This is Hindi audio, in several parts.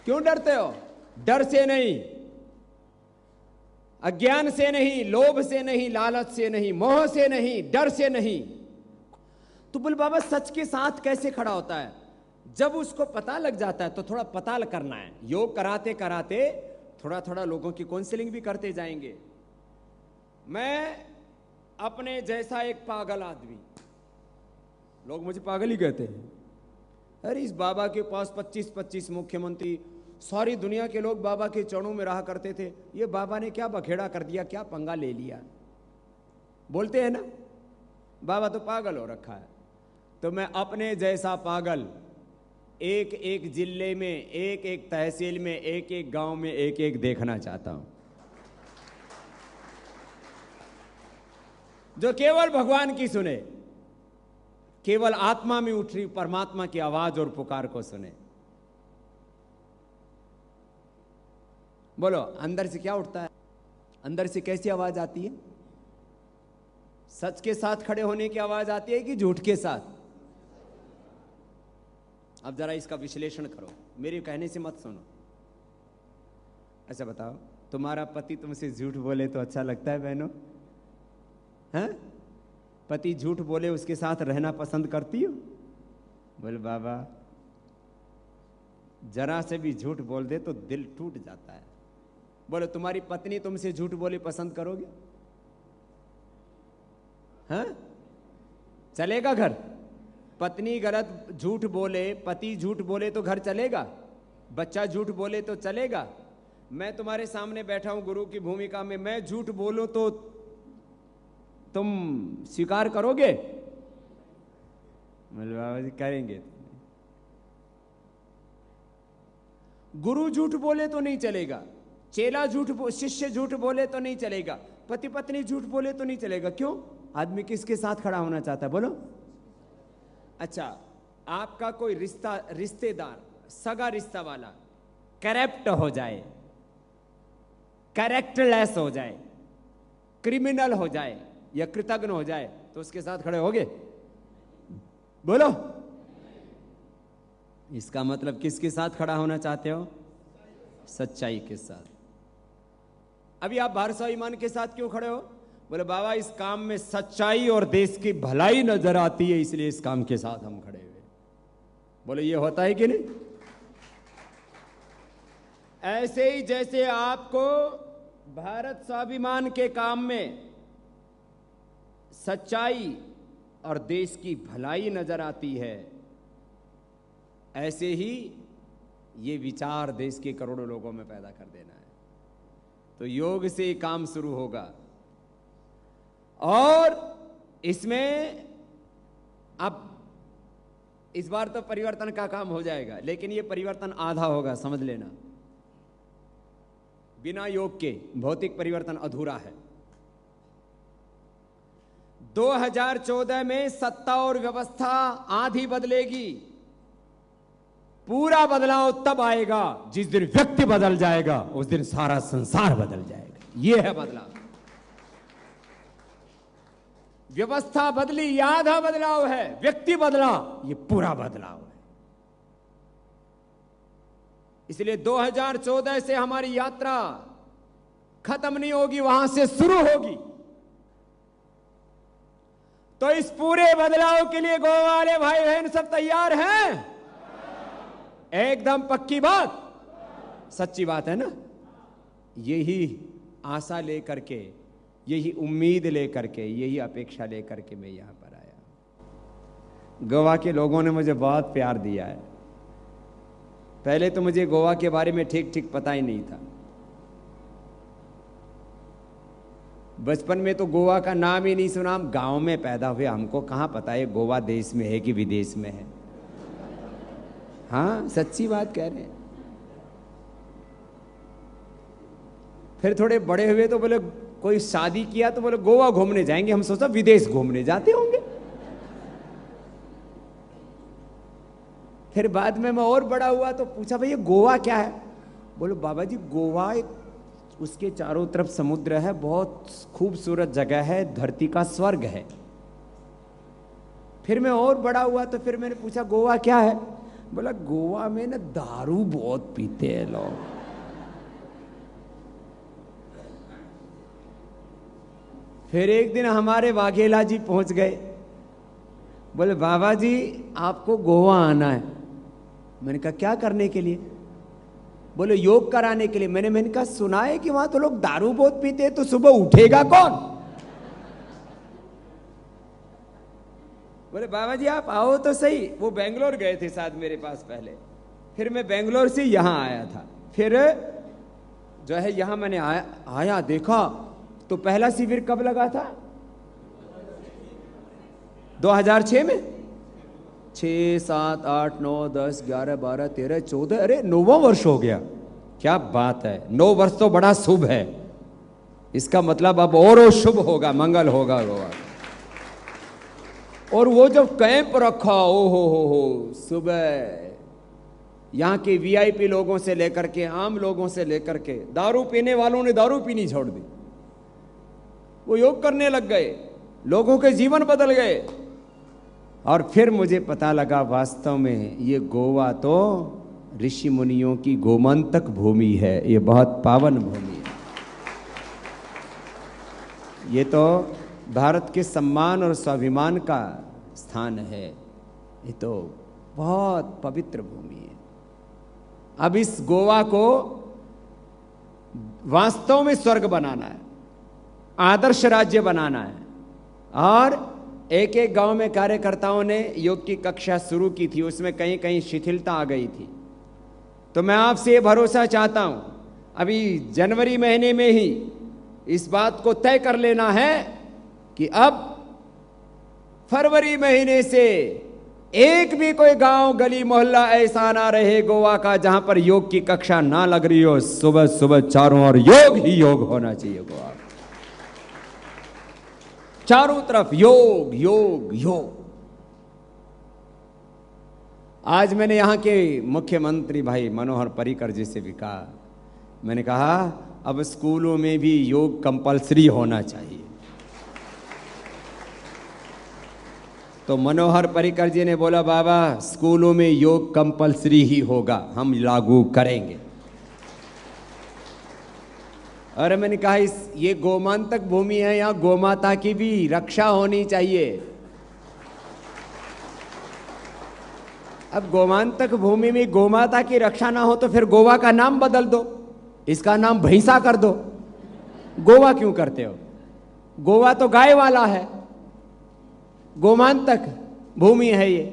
क्यों डरते हो? डर से नहीं, अज्ञान से नहीं, लोभ से नहीं, लालच से नहीं, मोह से नहीं, डर से नहीं। तो बोले बाबा सच के साथ कैसे खड़ा होता है? जब उसको पता लग जाता है तो थोड़ा पता करना है। योग कराते कराते थोड़ा थोड़ा लोगों की काउंसलिंग भी करते जाएंगे। मैं अपने जैसा एक पागल आदमी, लोग मुझे पागल ही कहते हैं, अरे इस बाबा के पास 25-25 मुख्यमंत्री, सारी दुनिया के लोग बाबा के चरणों में रहा करते थे, ये बाबा ने क्या बखेड़ा कर दिया, क्या पंगा ले लिया, बोलते हैं ना, बाबा तो पागल हो रखा है। तो मैं अपने जैसा पागल एक एक जिले में, एक एक तहसील में, एक एक गांव में एक एक देखना चाहता हूं, जो केवल भगवान की सुने, केवल आत्मा में उठ रही परमात्मा की आवाज और पुकार को सुने। बोलो अंदर से क्या उठता है? अंदर से कैसी आवाज आती है? सच के साथ खड़े होने की आवाज आती है कि झूठ के साथ? अब जरा इसका विश्लेषण करो, मेरे कहने से मत सुनो। अच्छा बताओ, तुम्हारा पति तुमसे झूठ बोले तो अच्छा लगता है बहनों? हैं? पति झूठ बोले उसके साथ रहना पसंद करती हो? बोले बाबा जरा से भी झूठ बोल दे तो दिल टूट जाता है। बोले तुम्हारी पत्नी तुमसे झूठ बोले पसंद करोगे? हैं? चलेगा घर? पत्नी गलत झूठ बोले, पति झूठ बोले तो घर चलेगा? बच्चा झूठ बोले तो चलेगा? मैं तुम्हारे सामने बैठा हूं गुरु की भूमिका में, मैं झूठ बोलूं तो तुम स्वीकार करोगे? बोले बाबा जी करेंगे। गुरु झूठ बोले तो नहीं चलेगा, चेला शिष्य झूठ बोले तो नहीं चलेगा, पति पत्नी झूठ बोले तो नहीं चलेगा। क्यों? आदमी किसके साथ खड़ा होना चाहता है बोलो? अच्छा, आपका कोई रिश्तेदार, सगा रिश्ता वाला करप्ट हो जाए, कैरेक्टरलेस हो जाए, क्रिमिनल हो जाए या कृतज्ञ हो जाए, तो उसके साथ खड़े होगे? बोलो। इसका मतलब किसके साथ खड़ा होना चाहते हो? सच्चाई के साथ। अभी आप भरोसा ईमान के साथ क्यों खड़े हो? बोले बाबा इस काम में सच्चाई और देश की भलाई नजर आती है, इसलिए इस काम के साथ हम खड़े हुए। बोले ये होता है कि नहीं? ऐसे ही जैसे आपको भारत स्वाभिमान के काम में सच्चाई और देश की भलाई नजर आती है, ऐसे ही ये विचार देश के करोड़ों लोगों में पैदा कर देना है। तो योग से काम शुरू होगा और इसमें अब इस बार तो परिवर्तन का काम हो जाएगा, लेकिन ये परिवर्तन आधा होगा, समझ लेना। बिना योग के भौतिक परिवर्तन अधूरा है। 2014 में सत्ता और व्यवस्था आधी बदलेगी। पूरा बदलाव तब आएगा जिस दिन व्यक्ति बदल जाएगा, उस दिन सारा संसार बदल जाएगा। यह है बदलाव। व्यवस्था बदली, यह आधा बदलाव है। व्यक्ति बदला, यह पूरा बदलाव है। इसलिए 2014 से हमारी यात्रा खत्म नहीं होगी, वहां से शुरू होगी। तो इस पूरे बदलाव के लिए गोवा वाले भाई बहन सब तैयार हैं? एकदम पक्की बात, सच्ची बात है ना? यही आशा लेकर के, यही उम्मीद लेकर के, यही अपेक्षा लेकर के मैं यहां पर आया। गोवा के लोगों ने मुझे बहुत प्यार दिया है। पहले तो मुझे गोवा के बारे में ठीक ठीक पता ही नहीं था। बचपन में तो गोवा का नाम ही नहीं सुना, हम गांव में पैदा हुए, हमको कहां पता है गोवा देश में है कि विदेश में है। हाँ सच्ची बात कह रहे हैं। फिर थोड़े बड़े हुए तो बोले कोई शादी किया तो बोले गोवा घूमने जाएंगे, हम सोचा विदेश घूमने जाते होंगे। फिर बाद में मैं और बड़ा हुआ तो पूछा भैया गोवा क्या है? बोलो बाबा जी गोवा एक, उसके चारों तरफ समुद्र है, बहुत खूबसूरत जगह है, धरती का स्वर्ग है। फिर मैं और बड़ा हुआ तो फिर मैंने पूछा गोवा क्या है? बोला गोवा में ना दारू बहुत पीते हैं लोग। फिर एक दिन हमारे वाघेला जी पहुंच गए, बोले बाबा जी आपको गोवा आना है। मैंने कहा क्या करने के लिए? बोले योग कराने के लिए। मैंने कहा सुना है कि वहां तो लोग दारू बहुत पीते हैं, तो सुबह उठेगा कौन? बोले बाबा जी आप आओ तो सही। वो बेंगलोर गए थे साथ मेरे पास पहले, फिर मैं बेंगलोर से यहां आया था। फिर जो है यहां मैंने आया देखा तो पहला शिविर कब लगा था? 2006 में। 6, 7, 8, 9, 10, 11, 12, 13, 14, अरे 9वां वर्ष हो गया। क्या बात है, 9 वर्ष तो बड़ा शुभ है। इसका मतलब अब और शुभ होगा, मंगल होगा गोवा। और वो जब कैंप रखा, ओ हो सुबह यहाँ के वीआईपी लोगों से लेकर के आम लोगों से लेकर के दारू पीने वालों ने दारू पीनी छोड़ दी, वो योग करने लग गए, लोगों के जीवन बदल गए। और फिर मुझे पता लगा वास्तव में ये गोवा तो ऋषि मुनियों की गोमंतक भूमि है, ये बहुत पावन भूमि है। ये तो भारत के सम्मान और स्वाभिमान का स्थान है, ये तो बहुत पवित्र भूमि है। अब इस गोवा को वास्तव में स्वर्ग बनाना है, आदर्श राज्य बनाना है। और एक एक गांव में कार्यकर्ताओं ने योग की कक्षा शुरू की थी, उसमें कहीं कहीं शिथिलता आ गई थी। तो मैं आपसे ये भरोसा चाहता हूं, अभी जनवरी महीने में ही इस बात को तय कर लेना है कि अब फरवरी महीने से एक भी कोई गांव गली मोहल्ला ऐसा ना रहे गोवा का जहां पर योग की कक्षा ना लग रही हो। सुबह सुबह चारों ओर योग ही योग होना चाहिए गोवा, चारों तरफ योग योग योग। आज मैंने यहां के मुख्यमंत्री भाई मनोहर पर्रिकर जी से भी कहा, मैंने कहा अब स्कूलों में भी योग कंपलसरी होना चाहिए। तो मनोहर पर्रिकर जी ने बोला बाबा स्कूलों में योग कंपलसरी ही होगा, हम लागू करेंगे। और मैंने कहा ये गोमांतक भूमि है, यहां गोमाता की भी रक्षा होनी चाहिए। अब गोमांतक भूमि में गोमाता की रक्षा ना हो तो फिर गोवा का नाम बदल दो, इसका नाम भैंसा कर दो। गोवा क्यों करते हो? गोवा तो गाय वाला है, गोमांतक भूमि है ये,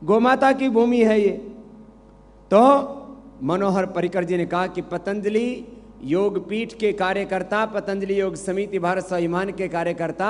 गोमाता की भूमि है ये। तो मनोहर पर्रिकर जी ने कहा कि पतंजलि योग पीठ के कार्यकर्ता, पतंजलि योग समिति भारत स्वाभिमान के कार्यकर्ता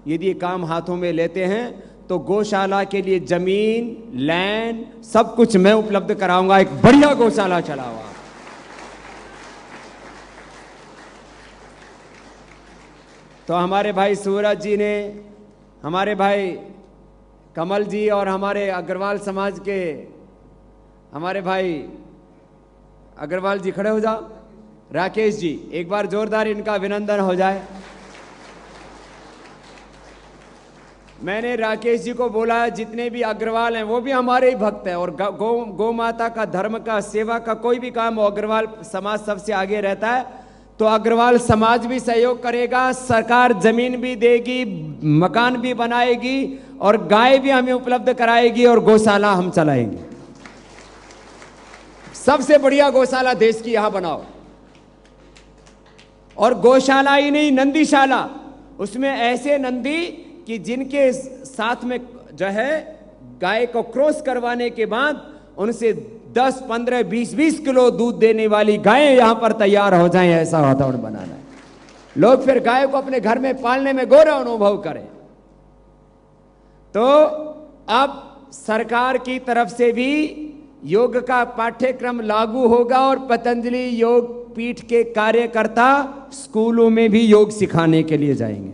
यदि ये काम हाथों में लेते हैं तो गौशाला के लिए जमीन, लैंड सब कुछ मैं उपलब्ध कराऊंगा, एक बढ़िया गौशाला चलाऊंगा। तो हमारे भाई सूरज जी ने, हमारे भाई कमल जी और हमारे अग्रवाल समाज के हमारे भाई अग्रवाल जी खड़े हो जाओ, राकेश जी एक बार जोरदार इनका अभिनंदन हो जाए। मैंने राकेश जी को बोला जितने भी अग्रवाल हैं वो भी हमारे ही भक्त हैं, और गौ माता का, धर्म का, सेवा का कोई भी काम हो अग्रवाल समाज सबसे आगे रहता है। तो अग्रवाल समाज भी सहयोग करेगा, सरकार जमीन भी देगी, मकान भी बनाएगी और गाय भी हमें उपलब्ध कराएगी और गौशाला हम चलाएंगे। सबसे बढ़िया गौशाला देश की यहां बनाओ, और गौशाला ही नहीं नंदीशाला, उसमें ऐसे नंदी कि जिनके साथ में जो है गाय को क्रॉस करवाने के बाद उनसे 10, 15, 20 किलो दूध देने वाली गायें यहां पर तैयार हो जाएं, ऐसा वातावरण बनाना है। लोग फिर गाय को अपने घर में पालने में गौरव अनुभव करें। तो अब सरकार की तरफ से भी योग का पाठ्यक्रम लागू होगा और पतंजलि योग पीठ के कार्यकर्ता स्कूलों में भी योग सिखाने के लिए जाएंगे,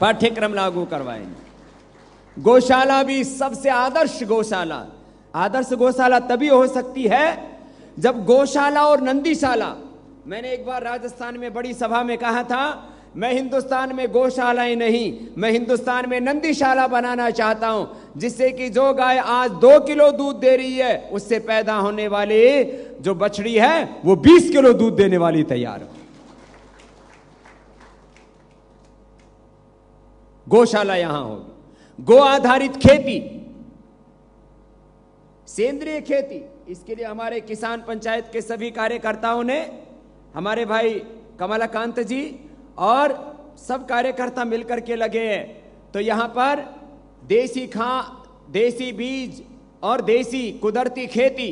पाठ्यक्रम लागू करवाएंगे। गौशाला भी सबसे आदर्श गौशाला, आदर्श गौशाला तभी हो सकती है जब गौशाला और नंदीशाला, मैंने एक बार राजस्थान में बड़ी सभा में कहा था मैं हिंदुस्तान में गौशालाएं नहीं, मैं हिंदुस्तान में नंदीशाला बनाना चाहता हूं, जिससे कि जो गाय आज 2 किलो दूध दे रही है, उससे पैदा होने वाली जो बछड़ी है वो 20 किलो दूध देने वाली तैयार हो। गौशाला यहां होगी, गो आधारित खेती, सेंद्रीय खेती। इसके लिए हमारे किसान पंचायत के सभी कार्यकर्ताओं ने, हमारे भाई कमलाकांत जी और सब कार्यकर्ता मिलकर के लगे हैं। तो यहां पर देसी खाद, देसी बीज और देसी कुदरती खेती,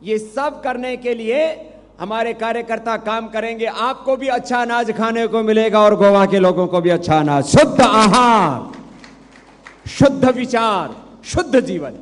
ये सब करने के लिए हमारे कार्यकर्ता काम करेंगे। आपको भी अच्छा अनाज खाने को मिलेगा और गोवा के लोगों को भी अच्छा अनाज, शुद्ध आहार, शुद्ध विचार, शुद्ध जीवन।